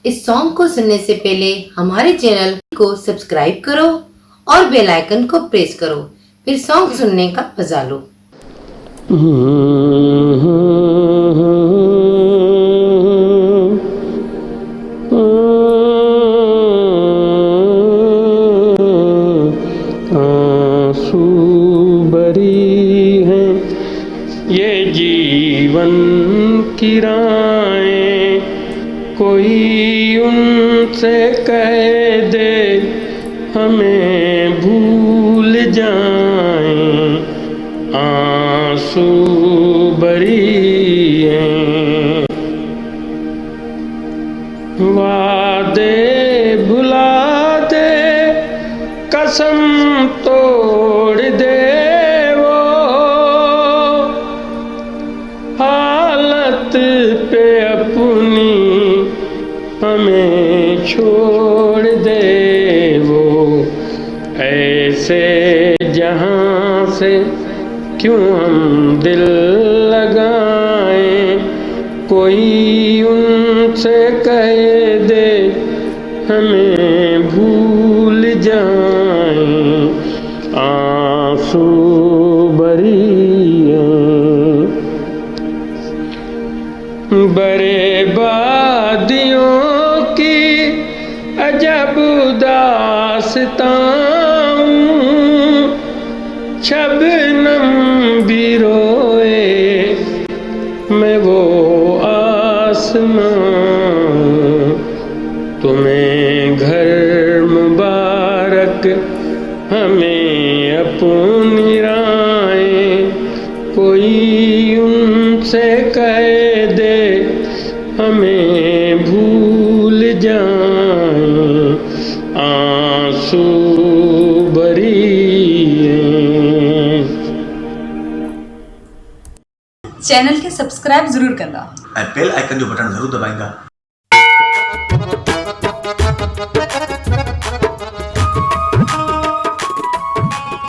इस सॉन्ग को सुनने से पहले हमारे चैनल को सब्सक्राइब करो और बेल आइकन को प्रेस करो, फिर सॉन्ग सुनने का मजा लो। आंसू भरी हैं ये जीवन की राहें, कोई उनसे कह दे हमें भूल जाएं। आंसू भरी हैं वादे भुला दे, कसम तोड़ दे वो, हालत पे अपनी हमें छोड़ दे वो। ऐसे जहां से क्यों हम दिल लगाएं, कोई उनसे कह दे हमें भूल जाएं। आंसू भरी हैं बर्बादियों की अजब दास्तां, शबनम भी रोए मैं वो आसमां। तुम्हें घर मुबारक हमें अपनी राहें, कोई उनसे कह दे हमें भूल जाएं। आंसू भरी हैं। चैनल के सब्सक्राइब जरूर करना और बेल आइकन जो बटन जरूर दबाएगा